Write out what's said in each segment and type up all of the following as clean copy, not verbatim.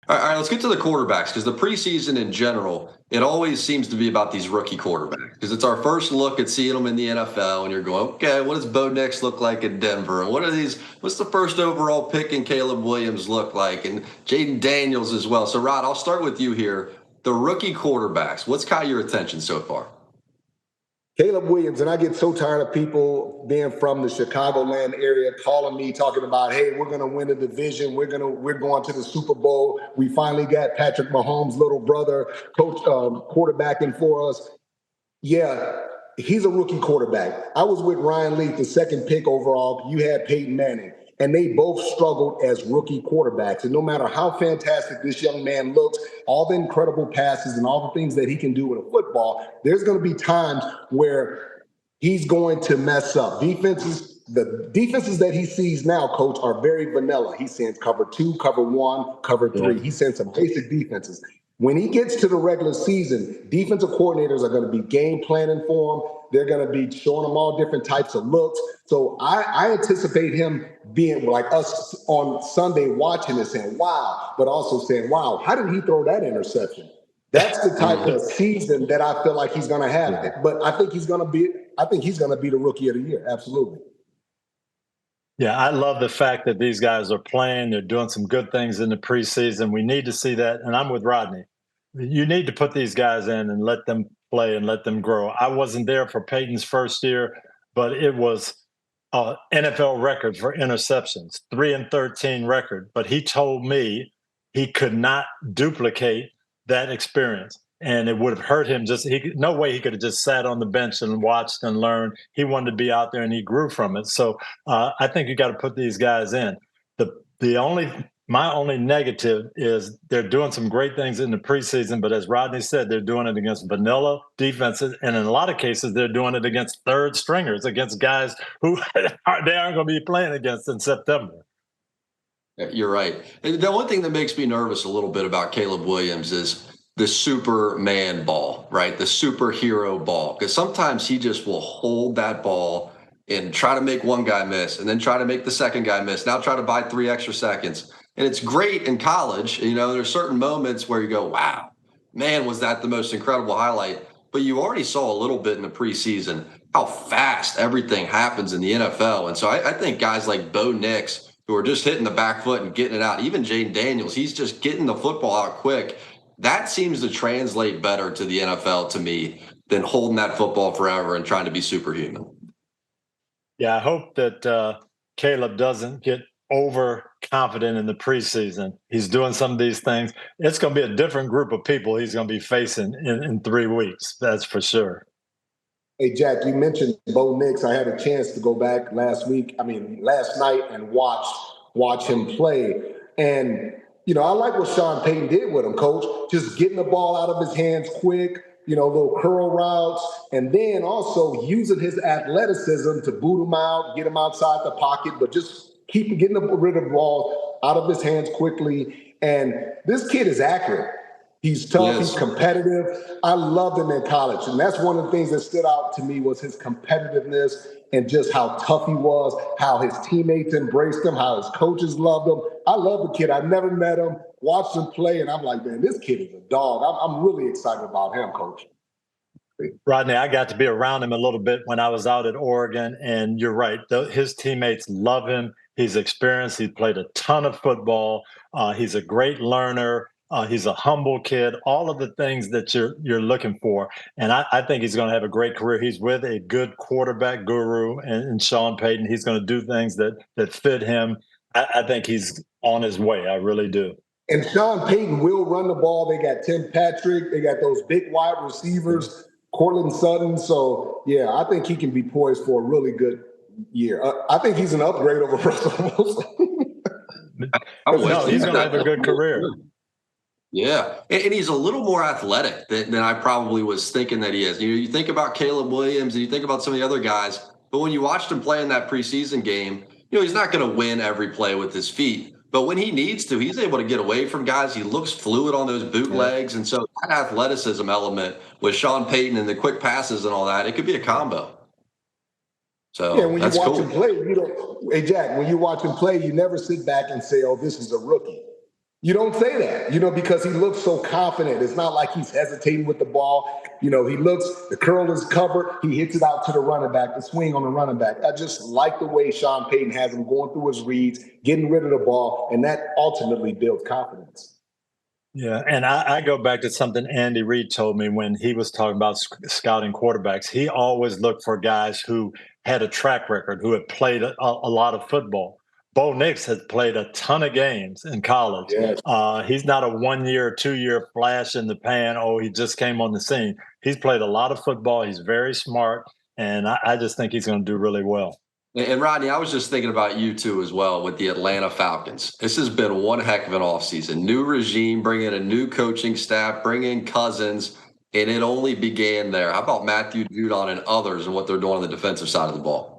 All right, let's get to the quarterbacks because the preseason in general, it always seems to be about these rookie quarterbacks because it's our first look at seeing them in the NFL, and you're going, okay, what does Bo Nix look like in Denver, and what's the first overall pick in Caleb Williams look like, and Jaden Daniels as well. So, Rod, I'll start with you here. The rookie quarterbacks, what's caught your attention so far? Caleb Williams, and I get so tired of people being from the Chicagoland area calling me, talking about, hey, we're going to win the division. We're going to the Super Bowl. We finally got Patrick Mahomes' little brother, quarterbacking for us. Yeah, he's a rookie quarterback. I was with Ryan Leaf, the second pick overall. You had Peyton Manning. And they both struggled as rookie quarterbacks. And no matter how fantastic this young man looks, all the incredible passes and all the things that he can do with a football, there's going to be times where he's going to mess up. The defenses that he sees now, Coach, are very vanilla. He sends cover 2, cover 1, cover 3. He sends some basic defenses. When he gets to the regular season, defensive coordinators are going to be game planning for him. They're going to be showing him all different types of looks. So I anticipate him being like us on Sunday watching and saying, wow, but also saying, wow, how did he throw that interception? That's the type of season that I feel like he's going to have. But I think he's going to be the rookie of the year. Absolutely. Yeah, I love the fact that these guys are playing. They're doing some good things in the preseason. We need to see that. And I'm with Rodney. You need to put these guys in and let them play and let them grow. I wasn't there for Peyton's first year, but it was NFL record for interceptions, 3-13 record. But he told me he could not duplicate that experience. And it would have hurt him. No way he could have just sat on the bench and watched and learned. He wanted to be out there, and he grew from it. So I think you got to put these guys in. My only negative is they're doing some great things in the preseason, but as Rodney said, they're doing it against vanilla defenses, and in a lot of cases, they're doing it against third stringers, against guys who they aren't going to be playing against in September. You're right. And the one thing that makes me nervous a little bit about Caleb Williams is the Superman ball, right? The superhero ball. Because sometimes he just will hold that ball and try to make one guy miss and then try to make the second guy miss. Now try to buy 3 extra seconds. And it's great in college. You know, there's certain moments where you go, wow, man, was that the most incredible highlight? But you already saw a little bit in the preseason how fast everything happens in the NFL. And so I think guys like Bo Nix, who are just hitting the back foot and getting it out, even Jaden Daniels, he's just getting the football out quick. That seems to translate better to the NFL to me than holding that football forever and trying to be superhuman. Yeah, I hope that Caleb doesn't get overconfident in the preseason. He's doing some of these things. It's going to be a different group of people he's going to be facing in 3 weeks. That's for sure. Hey, Jack, you mentioned Bo Nix. I had a chance to go back last night and watch him play. And, you know, I like what Sean Payton did with him, Coach. Just getting the ball out of his hands quick, you know, little curl routes, and then also using his athleticism to boot him out, get him outside the pocket, but just keep getting rid of the ball out of his hands quickly. And this kid is accurate. He's tough. Yes. He's competitive. I loved him in college. And that's one of the things that stood out to me was his competitiveness and just how tough he was, how his teammates embraced him, how his coaches loved him. I love the kid. I never met him, watched him play, and I'm like, man, this kid is a dog. I'm really excited about him, Coach. Rodney, I got to be around him a little bit when I was out at Oregon, and you're right. His teammates love him. He's experienced. He played a ton of football. He's a great learner. He's a humble kid, all of the things that you're looking for. And I think he's going to have a great career. He's with a good quarterback guru in Sean Payton. He's going to do things that fit him. I think he's on his way. I really do. And Sean Payton will run the ball. They got Tim Patrick. They got those big wide receivers, Cortland Sutton. So, yeah, I think he can be poised for a really good year. I think he's an upgrade over Russell Wilson. He's going to have a good career. Yeah, and he's a little more athletic than I probably was thinking that he is. You think about Caleb Williams and you think about some of the other guys, but when you watched him play in that preseason game, he's not going to win every play with his feet. But when he needs to, he's able to get away from guys. He looks fluid on those bootlegs. And so that athleticism element with Sean Payton and the quick passes and all that, it could be a combo. So yeah, when you watch him play, hey, Jack, when you watch him play, you never sit back and say, oh, this is a rookie. You don't say that, because he looks so confident. It's not like he's hesitating with the ball. The curl is covered. He hits it out to the running back, the swing on the running back. I just like the way Sean Payton has him going through his reads, getting rid of the ball, and that ultimately builds confidence. Yeah, and I go back to something Andy Reid told me when he was talking about scouting quarterbacks. He always looked for guys who had a track record, who had played a lot of football. Bo Nix has played a ton of games in college. Yes. He's not a 1 year, 2 year flash in the pan. Oh, he just came on the scene. He's played a lot of football. He's very smart, and I just think he's going to do really well. And Rodney, I was just thinking about you too as well with the Atlanta Falcons. This has been one heck of an offseason. New regime, bring in a new coaching staff, bring in Cousins, and it only began there. How about Matthew Judon and others and what they're doing on the defensive side of the ball?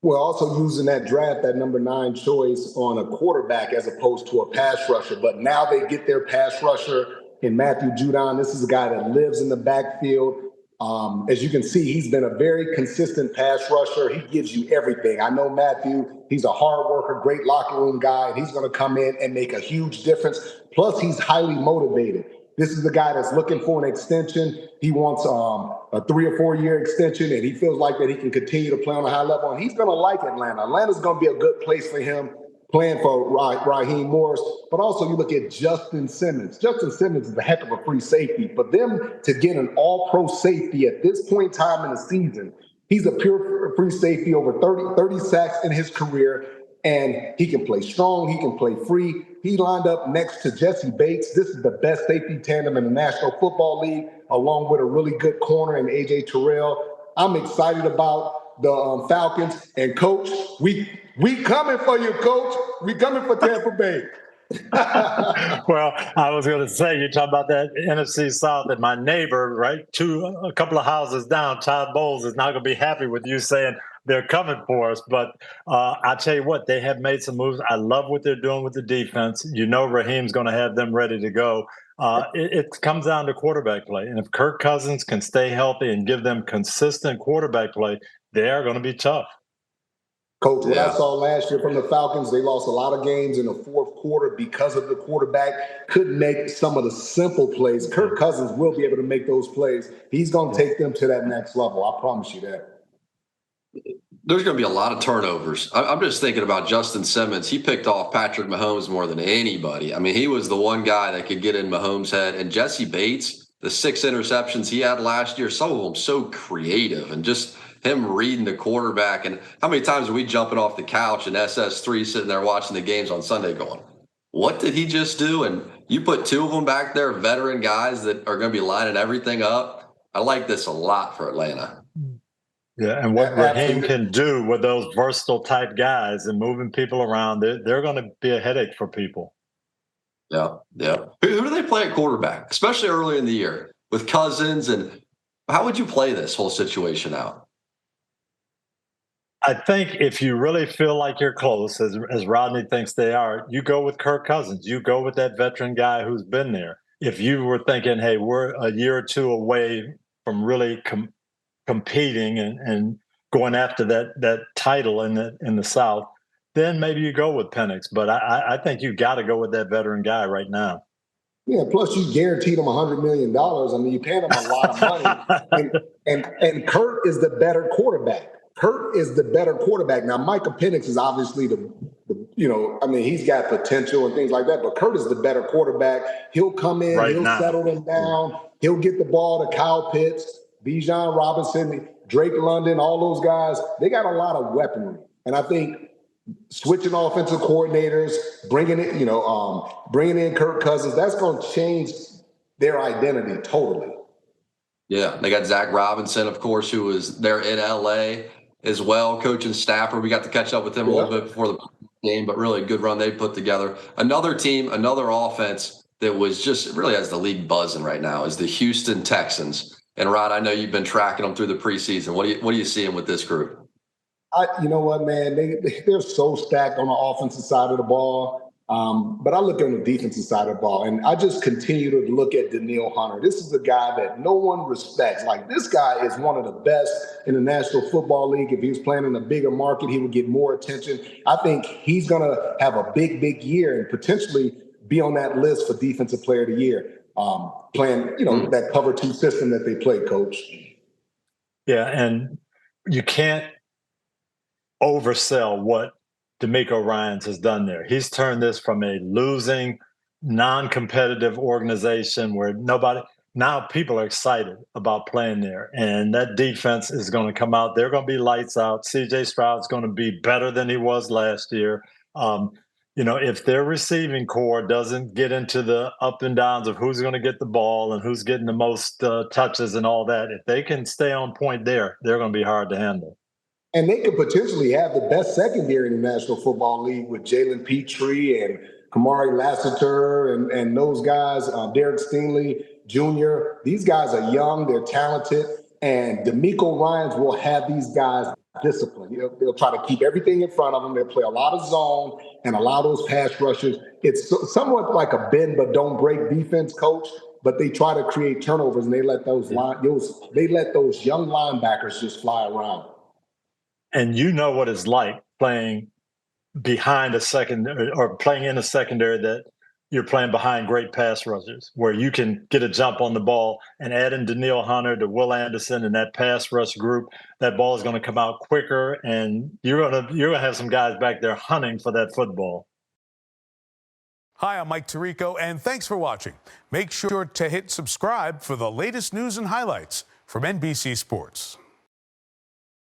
Well, also using that draft, that number 9 choice on a quarterback as opposed to a pass rusher. But now they get their pass rusher in Matthew Judon. This is a guy that lives in the backfield. As you can see, he's been a very consistent pass rusher. He gives you everything. I know Matthew, he's a hard worker, great locker room guy, and he's going to come in and make a huge difference. Plus, he's highly motivated. This is the guy that's looking for an extension. He wants a 3 or 4 year extension, and he feels like that he can continue to play on a high level. And he's going to like Atlanta. Atlanta's going to be a good place for him, playing for Raheem Morris. But also you look at Justin Simmons. Justin Simmons is a heck of a free safety. For them to get an all-pro safety at this point in time in the season, he's a pure free safety, over 30 sacks in his career. And he can play strong. He can play free. He lined up next to Jesse Bates. This is the best safety tandem in the National Football League, along with a really good corner in A.J. Terrell. I'm excited about the Falcons. And, Coach, we coming for you, Coach. We coming for Tampa Bay. Well, I was going to say, you talk about that NFC South, and my neighbor, right, a couple of houses down, Todd Bowles, is not going to be happy with you saying they're coming for us. But I tell you what, they have made some moves. I love what they're doing with the defense. Raheem's going to have them ready to go. It comes down to quarterback play. And if Kirk Cousins can stay healthy and give them consistent quarterback play, they are going to be tough. Coach, what I saw last year from the Falcons, they lost a lot of games in the fourth quarter because of the quarterback couldn't make some of the simple plays. Kirk Cousins will be able to make those plays. He's going to take them to that next level. I promise you that. There's going to be a lot of turnovers. I'm just thinking about Justin Simmons. He picked off Patrick Mahomes more than anybody. I mean, he was the one guy that could get in Mahomes' head. And Jesse Bates, the 6 interceptions he had last year, some of them so creative, and just him reading the quarterback. And how many times are we jumping off the couch and SS3 sitting there watching the games on Sunday going, what did he just do? And you put 2 of them back there, veteran guys that are going to be lining everything up. I like this a lot for Atlanta. Yeah, and what Raheem can do with those versatile type guys and moving people around, they're going to be a headache for people. Yeah. Who do they play at quarterback, especially early in the year with Cousins? And how would you play this whole situation out? I think if you really feel like you're close, as Rodney thinks they are, you go with Kirk Cousins. You go with that veteran guy who's been there. If you were thinking, hey, we're a year or 2 away from really competing and going after that title in the South, then maybe you go with Penix. But I think you got to go with that veteran guy right now. Yeah, plus you guaranteed him $100 million. I mean, you paid him a lot of money. and Kurt is the better quarterback. Kurt is the better quarterback. Now, Micah Penix is obviously he's got potential and things like that, but Kurt is the better quarterback. He'll come in, he'll settle them down. He'll get the ball to Kyle Pitts, Bijan Robinson, Drake London, all those guys. They got a lot of weaponry. And I think switching offensive coordinators, bringing in Kirk Cousins, that's going to change their identity totally. Yeah, they got Zach Robinson, of course, who was there in L.A. as well, coaching Stafford. We got to catch up with him a little bit before the game, but really a good run they put together. Another team, another offense that was just really has the league buzzing right now is the Houston Texans. And Rod, I know you've been tracking them through the preseason. What are you seeing with this group? You know what, man? They're so stacked on the offensive side of the ball. But I look on the defensive side of the ball, and I just continue to look at Danielle Hunter. This is a guy that no one respects. Like, this guy is one of the best in the National Football League. If he was playing in a bigger market, he would get more attention. I think he's going to have a big, big year and potentially be on that list for Defensive Player of the Year, playing, that cover 2 system that they play, Coach. Yeah, and you can't oversell what D'Amico Ryans has done there. He's turned this from a losing, non-competitive organization where now people are excited about playing there. And that defense is going to come out. They're going to be lights out. CJ Stroud's going to be better than he was last year. If their receiving core doesn't get into the up and downs of who's going to get the ball and who's getting the most touches and all that, if they can stay on point there, they're going to be hard to handle. And they could potentially have the best secondary in the National Football League with Jalen Petrie and Kamari Lassiter and those guys, Derek Stingley Jr. These guys are young, they're talented, and D'Amico Ryans will have these guys disciplined. They'll try to keep everything in front of them. They'll play a lot of zone and allow those pass rushers. It's somewhat like a bend but don't break defense, Coach. But they try to create turnovers and they let those young linebackers just fly around. And you know what it's like playing behind a secondary or playing in a secondary that you're playing behind great pass rushers, where you can get a jump on the ball and add in Danielle Hunter to Will Anderson and that pass rush group. That ball is going to come out quicker, and you're gonna have some guys back there hunting for that football. Hi, I'm Mike Tirico, and thanks for watching. Make sure to hit subscribe for the latest news and highlights from NBC Sports.